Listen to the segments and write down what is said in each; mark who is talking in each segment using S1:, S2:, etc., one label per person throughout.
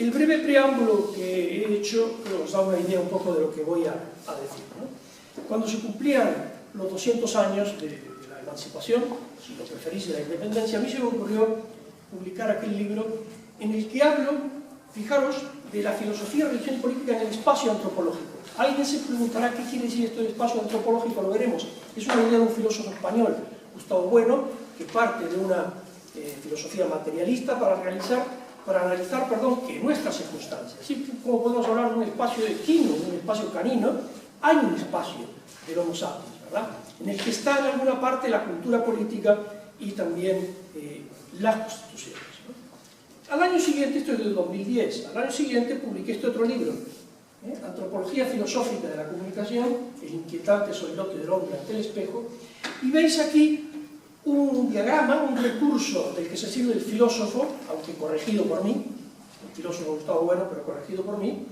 S1: el breve preámbulo que he hecho creo que os da una idea un poco de lo que voy a decir, ¿no? Cuando se cumplían los 200 años de la emancipación, si lo preferís, de la independencia, a mí se me ocurrió publicar aquel libro en el que hablo, fijaros, de la filosofía, religión y política en el espacio antropológico. Alguien se preguntará qué quiere decir esto de espacio antropológico, lo veremos. Es una idea de un filósofo español, Gustavo Bueno, que parte de una filosofía materialista para analizar que en nuestras circunstancias, así como podemos hablar de un espacio equino, de un espacio canino, hay un espacio del Homo sapiens, ¿verdad?, en el que está en alguna parte la cultura política y también las constituciones, ¿no? Al año siguiente, esto es del 2010, al año siguiente publiqué este otro libro, Antropología filosófica de la comunicación, el inquietante soliloquio del hombre ante el espejo, y veis aquí un diagrama, un recurso del que se sirve el filósofo, aunque corregido por mí, el filósofo Gustavo Bueno, pero corregido por mí,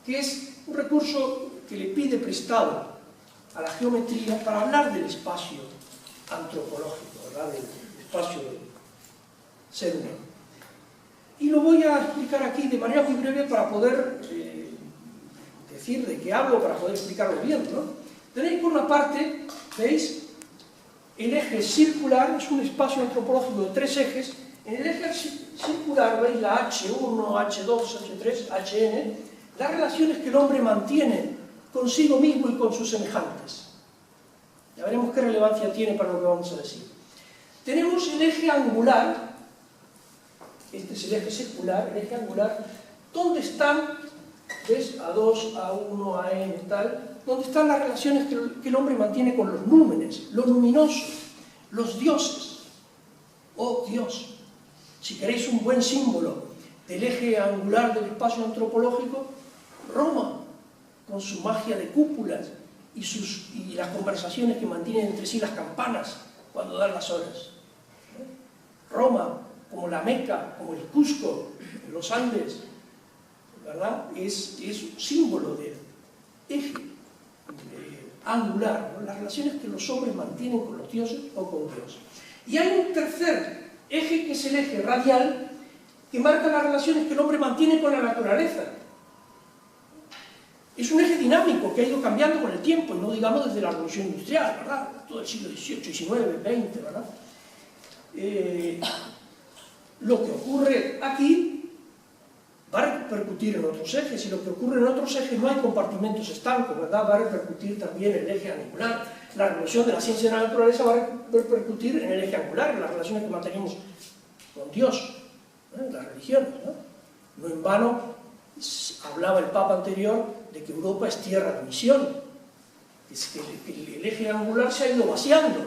S1: que es un recurso que le pide prestado a la geometría para hablar del espacio antropológico, ¿verdad?, del espacio del ser humano. Y lo voy a explicar aquí de manera muy breve para poder decir de qué hablo, para poder explicarlo bien, ¿no? Tenéis por una parte, ¿veis?, el eje circular, es un espacio antropológico de 3 ejes. En el eje circular veis la H1, H2, H3, Hn, las relaciones que el hombre mantiene consigo mismo y con sus semejantes. Ya veremos qué relevancia tiene para lo que vamos a decir. Tenemos el eje angular, este es el eje circular, el eje angular, donde están, ¿ves?, A2, A1, AN, tal, donde están las relaciones que el hombre mantiene con los númenes, lo luminoso, los dioses, oh Dios. Si queréis un buen símbolo del eje angular del espacio antropológico, Roma, con su magia de cúpulas y las conversaciones que mantienen entre sí las campanas cuando dan las horas. Roma, como la Meca, como el Cusco, los Andes, ¿verdad?, es un símbolo del eje angular, ¿no?, las relaciones que los hombres mantienen con los dioses o con Dios. Y hay un tercer eje, que es el eje radial, que marca las relaciones que el hombre mantiene con la naturaleza. Es un eje dinámico que ha ido cambiando con el tiempo, y no digamos desde la revolución industrial, ¿verdad?, todo el siglo XVIII, XIX, XX, ¿verdad? Lo que ocurre aquí va a repercutir en otros ejes, y lo que ocurre en otros ejes no hay compartimentos estancos, ¿verdad?, va a repercutir también en el eje angular. La revolución de la ciencia de la naturaleza va a repercutir en el eje angular, en las relaciones que mantenemos con Dios, ¿no?, las religiones, ¿no? No en vano hablaba el Papa anterior de que Europa es tierra de misión, es que el eje angular se ha ido vaciando,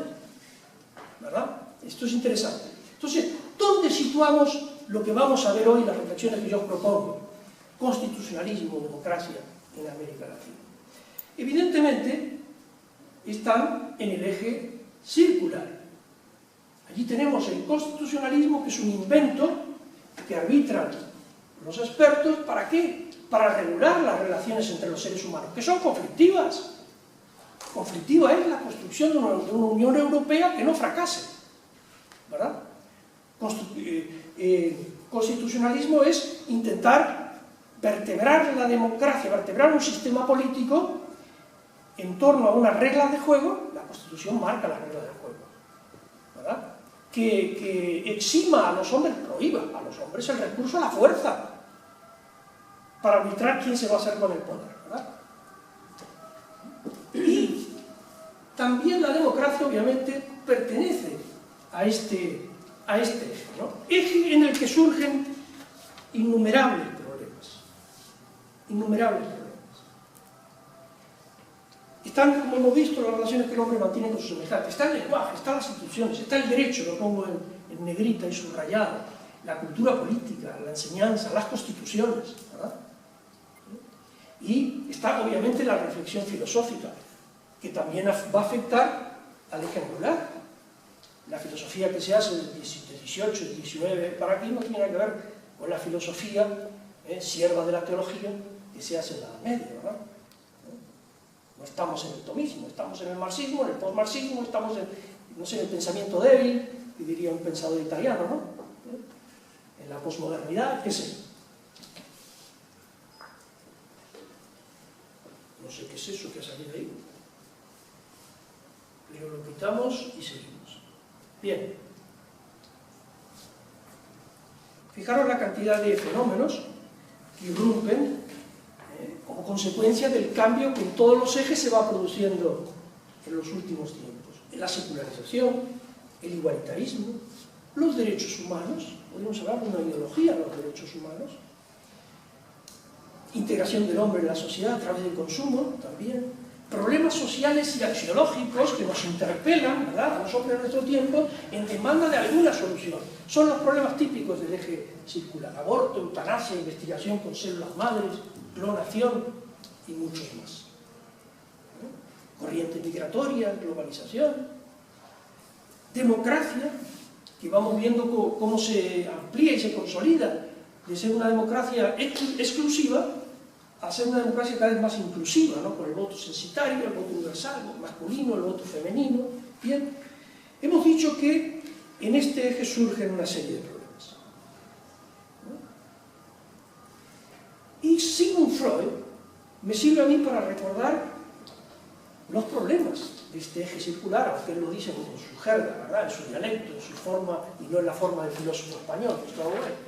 S1: ¿verdad? Esto es interesante. Entonces, ¿dónde situamos lo que vamos a ver hoy, las reflexiones que yo os propongo? Constitucionalismo, democracia en América Latina. Evidentemente, están en el eje circular. Allí tenemos el constitucionalismo, que es un invento que arbitran los expertos. ¿Para qué? Para regular las relaciones entre los seres humanos, que son conflictivas. Conflictiva es la construcción de una Unión Europea que no fracase, ¿verdad? Constitucionalismo es intentar vertebrar la democracia, vertebrar un sistema político en torno a unas reglas de juego. La Constitución marca las reglas del juego, ¿verdad?, que exima a los hombres, prohíba a los hombres el recurso a la fuerza para arbitrar quién se va a hacer con el poder, ¿verdad? Y también la democracia, obviamente, pertenece a este eje, ¿no?, eje en el que surgen innumerables problemas. Innumerables problemas. Están, como hemos visto, las relaciones que el hombre mantiene con sus semejantes. Está el lenguaje, están las instituciones, está el derecho, lo pongo en negrita y subrayado, la cultura política, la enseñanza, las constituciones, ¿verdad? Y está, obviamente, la reflexión filosófica, que también va a afectar al eje angular. La filosofía que se hace del 18 y 19 para aquí no tiene nada que ver con la filosofía sierva de la teología que se hace en la Edad Media, ¿verdad? No estamos en el tomismo, estamos en el marxismo, en el postmarxismo, estamos en, no sé, en el pensamiento débil, que diría un pensador italiano, ¿no?, en la posmodernidad, qué sé. es eso que ha salido ahí. Pero lo quitamos y seguimos. Bien. Fijaros la cantidad de fenómenos que irrumpen como consecuencia del cambio que en todos los ejes se va produciendo en los últimos tiempos. La secularización, el igualitarismo, los derechos humanos, podemos hablar de una ideología de los derechos humanos, integración del hombre en la sociedad a través del consumo también, problemas sociales y axiológicos que nos interpelan, ¿verdad?, a los hombres de nuestro tiempo en demanda de alguna solución. Son los problemas típicos del eje circular: aborto, eutanasia, investigación con células madres, clonación y muchos más. Corriente migratoria, globalización, democracia, que vamos viendo cómo se amplía y se consolida de ser una democracia exclusiva a ser una democracia cada vez más inclusiva, ¿no?, con el voto censitario, el voto universal, el voto masculino, el voto femenino. Bien, hemos dicho que en este eje surgen una serie de problemas, ¿no? Y Sigmund Freud me sirve a mí para recordar los problemas de este eje circular, aunque él lo dice con su jerga, ¿verdad?, en su dialecto, en su forma, y no en la forma del filósofo español, Gustavo Bueno.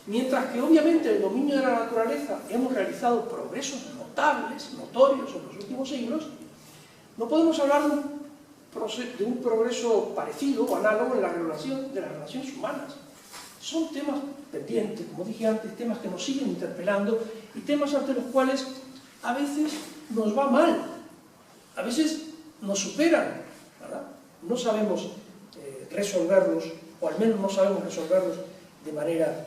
S1: Mientras que obviamente en el dominio de la naturaleza hemos realizado progresos notables, notorios en los últimos siglos, no podemos hablar de un progreso parecido o análogo en la regulación de las relaciones humanas. Son temas pendientes, como dije antes, temas que nos siguen interpelando y temas ante los cuales a veces nos va mal, a veces nos superan, ¿verdad? No sabemos resolverlos, o al menos no sabemos resolverlos de manera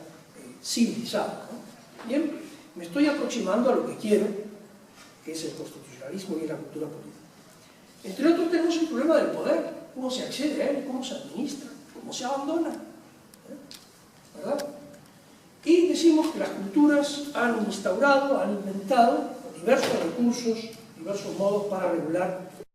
S1: civilizada, ¿no? Bien, me estoy aproximando a lo que quiero, que es el constitucionalismo y la cultura política. Entre otros tenemos el problema del poder, cómo se accede a él, cómo se administra, cómo se abandona, ¿verdad? Y decimos que las culturas han instaurado, han inventado diversos recursos, diversos modos para regular